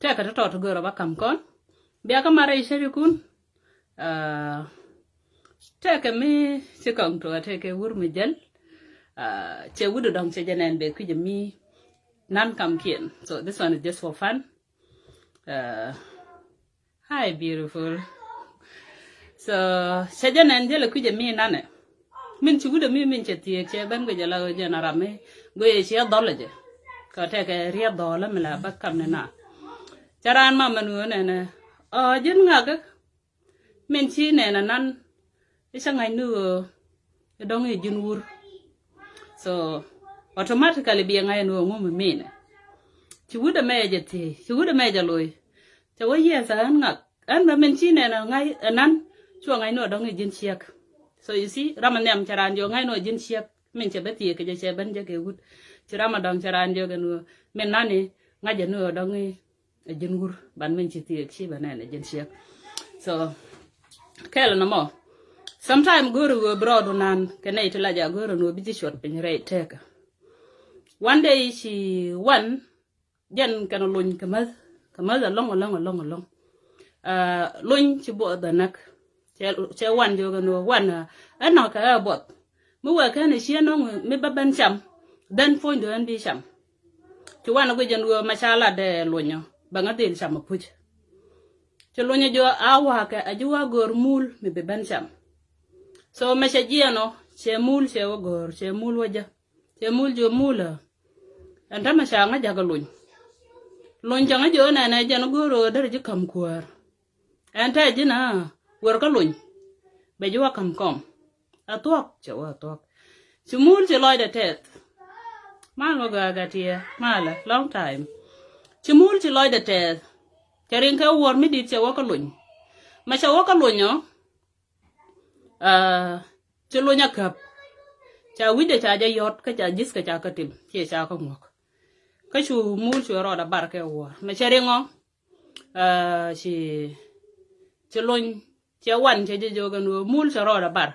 Take a to go over come con. Biaka Mara Sherikun. Take a me, she come to a take a wood me gel. Che would don't say and be quid me. None come kin. So this one is just for fun. Hi, beautiful. So, Sajan and Jella quid me none. Min chi would me min chetty, ban with yellow generame, go a sheer dollar. Go take a real dollar, mela, but come na. Charan mamma and Jin Naga min chi and nan. It's a I knew a dong a junwur. So, automatically being I know a woman mean. She would have made it, she would have made a loy. So, what years I hung up, and the mention and a nun, so I know a dong a gin shack. So you see, Ramanam Charanjo, I know a gin shack, mention Betty, Kaja Benjake wood, Chiramadong Charanjo and Menani, Naja no a dong a jingur, but mention the Chiban and a gin shack. So, Kell no more. Sometime go to abroad on Canate Laja go to be short in rate take. One day she won, Jen can alone come along. Loin she bought the neck. She one jogan one, and knock her bot. Mua can she no me baban sham, then point the be sham. To one of which and were Mashala de Lonya, Bangadil sham a put. To Lonya jo awaka, a jua gor mul me be bensham. So Mashagiano, she mul she ogor, she mul waja, she mul jo mula. And Tamashanga jagalun. Lunjanga jo and I janaguro, there you come queer. And I dinner, work alone. But you are come. A talk, Joe, talk. She mul she light a tet. Malaga got here, Mala, long time. She mul she light a tet. Karinka war me did she walk alone. Masha walk alone, Cholonya cup. Cha with the charger yacht, catch just catch a catim, yes, I can walk. Cashu mool to a rod a barker war. Macharingo, she Cholon, Chia one, Chajogan, mool to rod a bar.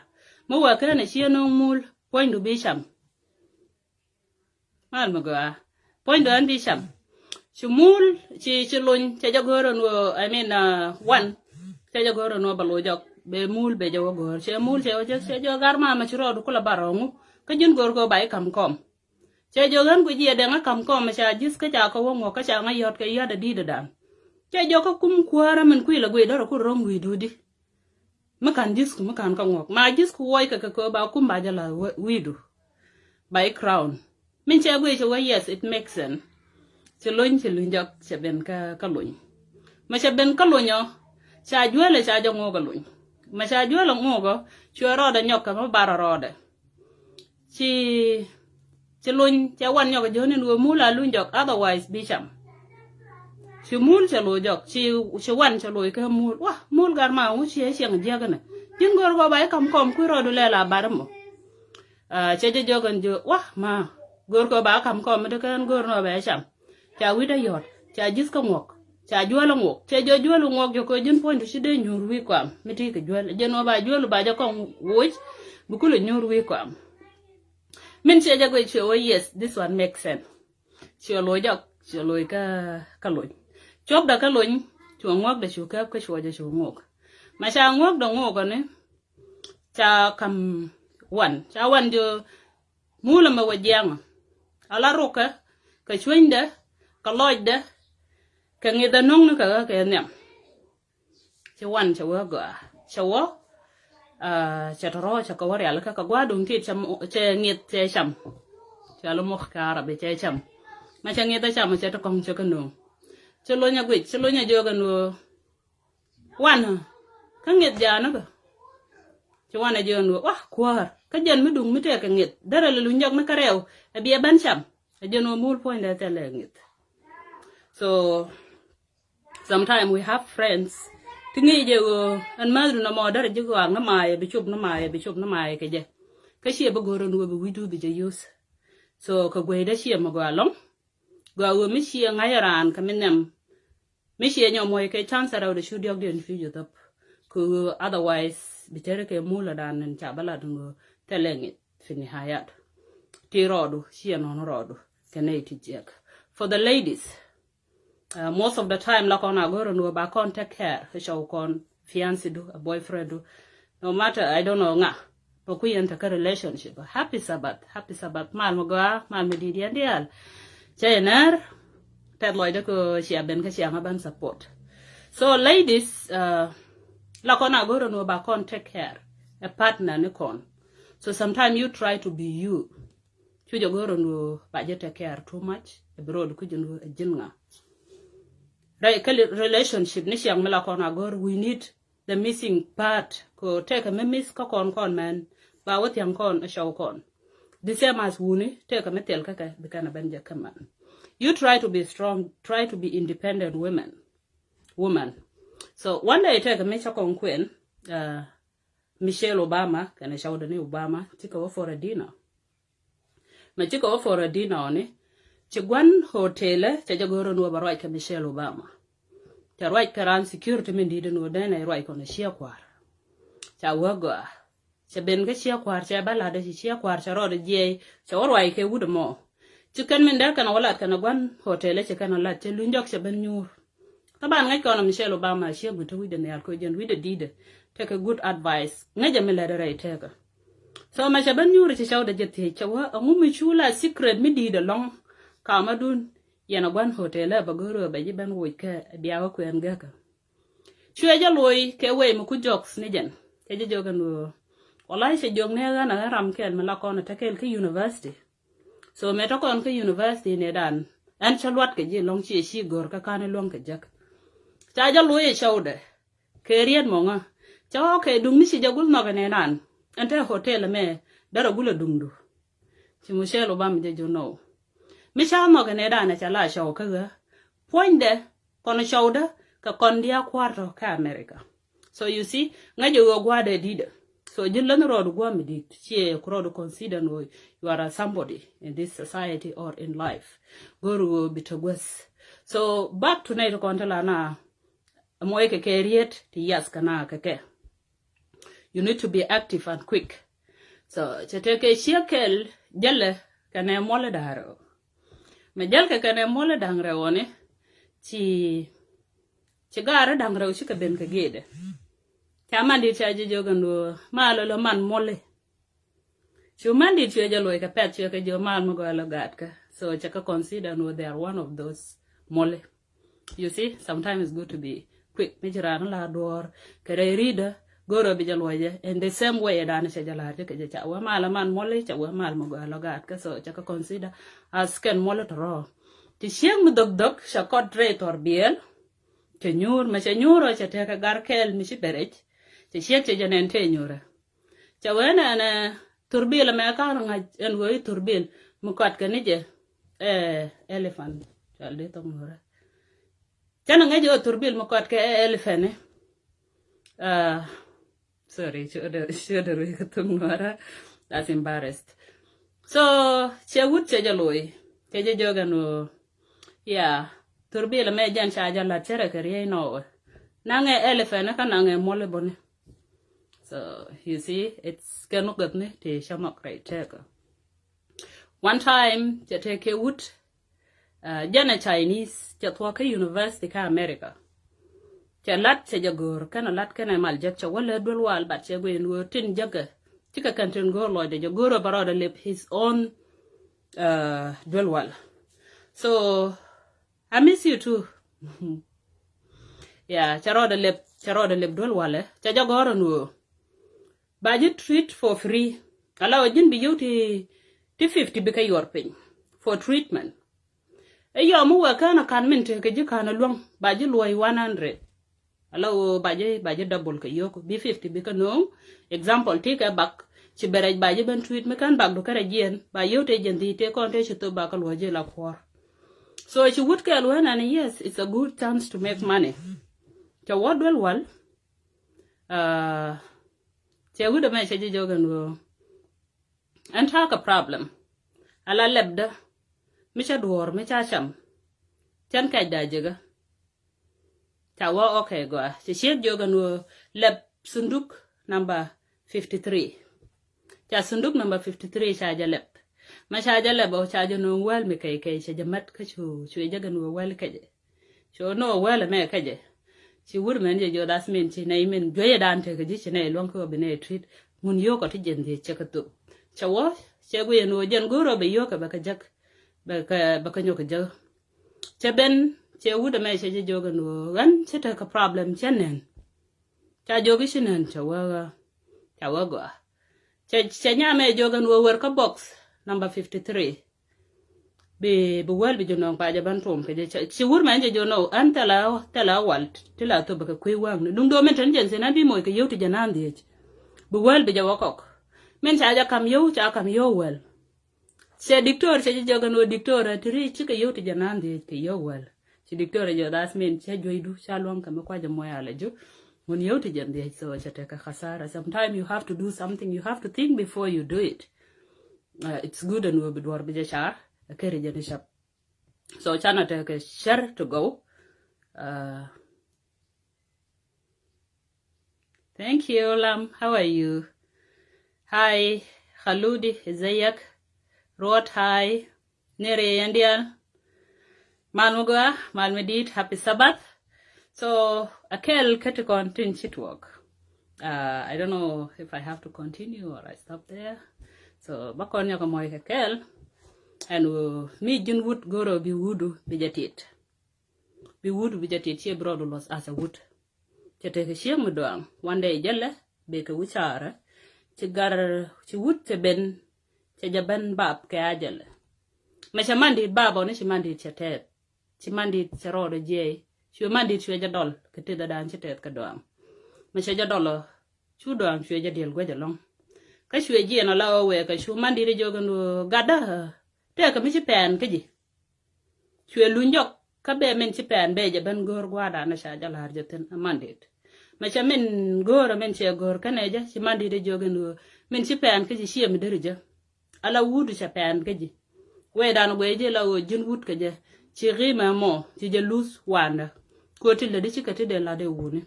Moa can she no mool, point to Bisham. Almagoa, point to Anbisham. She mool, she Cholon, Chajagoran, I mean, one, Chajagoran no balojok. Be mul be jago gor che mul che jo garma ma chiro du kula barongu ka jun gor go bai kam kom che jo gan ku je de nga kam kom ma cha jis ka cha ko wo ka cha nga yot ka ya da di da dan che jo ka kum kwara men ku la gwe do ko rom wi du di ma kan jis ku ma kan ka ngok ma jis ku woi ka ko ba kum ba jala wi du bai crown min che gwe che yes it makes sense che lon jok che ben ka lon ma che ben ka lon yo cha juele cha jo ngo ka lon Masha jual ngogo, chua roda nyoka ma bara roda. Chi lun cha wan nyoka joni nuo mula lun jok otherwise bisham. Chi mul cha lo jok, chi wan cha lo ka mul. Wah, mul gar ma ngu chi siang jagana. Jin gor go bai kam kom ku rodu lela baramo. Cha jogan jo, wah ma gor go ba kam kom de kan gor no ba sham. Cha wida yot, cha jis ka ngok. Cha jual ngok che jo jual ngok jo ko jin point shi de nyur wi kwam miti ke jual je no ba jual ba ja kon wuj bu ku le nyur wi kwam min che ja go che oh yes this one makes sense che lo ja che lo ka lo chop da ka lo chu ngok da chu ka chu ja chu ngok ma cha ngok da ngok ne cha kam wan jo mula ma wajang ala roka ka chwenda ka lojda ka ngida nong na ka nyam che wan che wa ga che wo che toro che ka wari ala ka gwa dung ti che ngit che cham che lo mo ka ara be che cham ma che ngida cham che to kong che ka no che lo nya gwi che lo nya jo ga no wan ka ngit ja na ka che wan jo no wah kwar ka jen mi dung mi te ka ngit dara lu njok na ka rew e bi ban cham e jo no mul point da te le ngit so sometimes we have friends. Tingi je an madru na modar je go na mai bi chup na mai ke je. Ka she ba goro no bi widu bi je use. So ka gwe da she ma go along. Go wo mi she ngayaran ka minem. Mi she nyo moy ke chance ra de shu diok den fi top. Ku otherwise bi tere ke mula dan en cha bala dungo telengit fini hayat. Ti rodu she no rodu. Kenai ti jek. For the ladies Most of the time, like on agora no ba con take care. Show con fiancé do, a boyfriend do. No matter, I don't know nga. But we enter a relationship. Happy Sabbath. Mal mga, mal medidi andial. Chener, Ted Lloyd ko siya ben ka siya ngaban support. So ladies, like on agora no ba con take care. A partner ni con. So sometimes you try to be you. Chujo goro no ba take care too much. Abroad kujun a jinga. Right, relationship ni siyang malakon agor, we need the missing part. Ko take a miss ko kon man, ba wat yang kon a show kon. The same as wuni, take a metel kaka bikana banja kaman. You try to be strong, try to be independent woman. So one day take a mecha kon queen, Michelle Obama, kana show the new Obama, tika wo for a dinner. Ma tika wo for a dinner oni. Chigwan hotel cha jagoro no barwai ka Michelle Obama. Cha right karan security men di no dena right on shia kwar. Cha waga. Cha ben ga shia kwar cha bala da shia kwar cha ro de je cha warwai ke wudo mo. Chikan men dar kana wala kana gwan hotel cha kana lat cha lunjok cha ben nyur. Taban ngai kono Michelle Obama shia gutu wi de ne ko jen wi de dide. Take a good advice. Ngai jamila de right take. So ma cha ben nyur cha shaw de jette cha wa ngumi chula secret mi di de long. Kamadun yana gwan hotel ba goro ba jiban wika biawa kwen gaka chue ja loy ke we mu ku jokes ni jen ke je jogan wo wallahi se jog ne ga na ram ken mala ko na takel ke university so me to kon ke university ne dan an chalwat ke je long chi shi gor ka kan long ke jak cha ja loy chaude ke rien mo nga cha ke dung ni si jagul no ne nan ante hotel me dara gula dungdu ci mu shelo bam je jo no Misha mo gane da na chala show kaga. Point de kono show da ka kondia kwarto ka America. So you see, ngaje go gwade dida. So jillan road go mi dit. Che krodo consider no you are somebody in this society or in life. Go bitogwes. So back to night kontala na moye ke keriet ti yas kana keke. You need to be active and quick. So cheteke shekel jelle kane mole daro. Majal ka kane mole dangre one ci gara dangre uchi ka ben ka gede chama di chaji jogando malo lo man mole chu man di chwe jalo ka pet chwe ka jo mal mo go lo gat ka so chaka consider no they are one of those mole. You see, sometimes it's good to be quick mijran la dor kare reader goro bi jalo je in the same way dan se jala je ke cha wa mal man mole cha wa mal mo go lo gat ka so chaka consider as ken mole to ro ti sieng mu dog sha kodre tor biel ke nyur ma cha nyuro cha te ka gar kel mi si berech ti siek che janen te nyura cha wena na turbil me ka nga en go turbil mu kat ke ni je elephant chal de to ngora chana nga jo turbil mu kat ke elephant sorry should we to ngora that's embarrassed. So che wut che jaloi che je jogano yeah turbila me jan cha jala chere kare no nange elephant ka nange mole bone. So you see it's kanu gatne te shamak right take one time che take wut jana Chinese che to ka university ka America che lat che jagor kana lat kana mal jak che wala dul wal bat che gwen wo tin jaga tika kantin go lo de jagoro baroda lip his own dul wal. So I miss you too. Yeah, charoda lip dul wal cha jagoro no ba you treat for free allow jin bi yuti ti 50 bika your pin for treatment yo mu wa kana kan min te ke jikana long ba ji loy 100 allow baje double ke yoko bi 50 bika no example take a back ci berej baje ben tweet me kan bag do kara jien ba yote jendi te konte ci to bakal waje la kwor. So ci would kel when and yes it's a good chance to make money to what well ci would me ci jogan go and talk a problem ala lebda mi ca dwor mi ca cham chan kay da jega tawa okay go ci shet jogan wo leb sunduk number 53 cha sunduk number 53 cha jalep ma cha jalep o cha jano wal mi kay cha jamat ka chu jagan wo wal ka so no well me kaje chi wur men je jo das min chi nei min joye dan te ji chi nei lon ko bine treat mun yo ko ti jen de chekatu chawo chegu ye no jen goro be yo ka ba ka jak ba ka nyoka jo cheben che wuda me che joga no gan che ta ka problem chenen cha jogi shinen chawa go che nya me joga no wer ka box number 53 be well be jono pa jaban tom ke chi wur man je jono an tala wal tila to ba ka kwe wang dum do men tan jen se na bi moy ke yoti janan de be well be jawakok men cha ja kam yo well se dictor se joga no dictor tri chi ke yoti janan de ke yo well si dictor jo das men che joidu shalom kam kwa ja moya la jo when you to jam the so chateka khasara sometimes you have to do something you have to think before you do it it's good and we be dwar be char kere jeni shap so chana take share to go thank you lam how are you hi khaludi zayak rot hi nere yandial malmuga malmedit happy sabbath so akel katikon tin chit work I don't know if I have to continue or I stop there so bakon yako moy akel and mi jun wood goro bi wudu bi jatit che brodo los as a wood chete ke shemu doang one day jelle be ke wuchara ci gar ci wut te ben ci jaban bab ke ajel ma ci mandi babo ne ci mandi chete ci mandi ci rodo je ci mandi ci jadol ke te da dan ci tet ka doang ma ci jadol ci doang ci jadel gwejalong ka ci je na lawo we ka ci mandi re jogando gada te ka mi ci pen ke ji ci lu njok ka be men ci pen be je ban gor gwada na sha jalar jeten mandit ma cha men gor men che gor kaneja ci mandi de jogando men ci pen ke ji ci mi derja ala wudu cha pen ke ji we dan we je lawo jin wut ke je ci rima mo ci je lus wanda ko til de ci ka te de la de wuni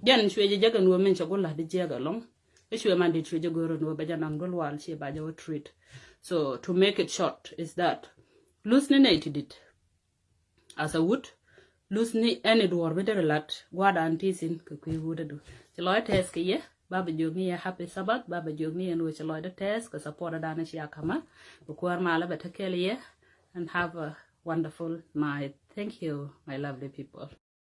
jan ci je jagan wo men cha golla de jega long e ci mandi ci je gor no be janang dol wal ci ba jaw treat so to make it short is that lose ni nated it as a wood lose ni any door with a lot gwada antisin ke ku wuda do ci loy test ke ye baba jogi ya happy sabbath baba jogi en wo ci loy de test ko support da na ci akama bu ko war mala ba takele ye and have a wonderful night thank you my lovely people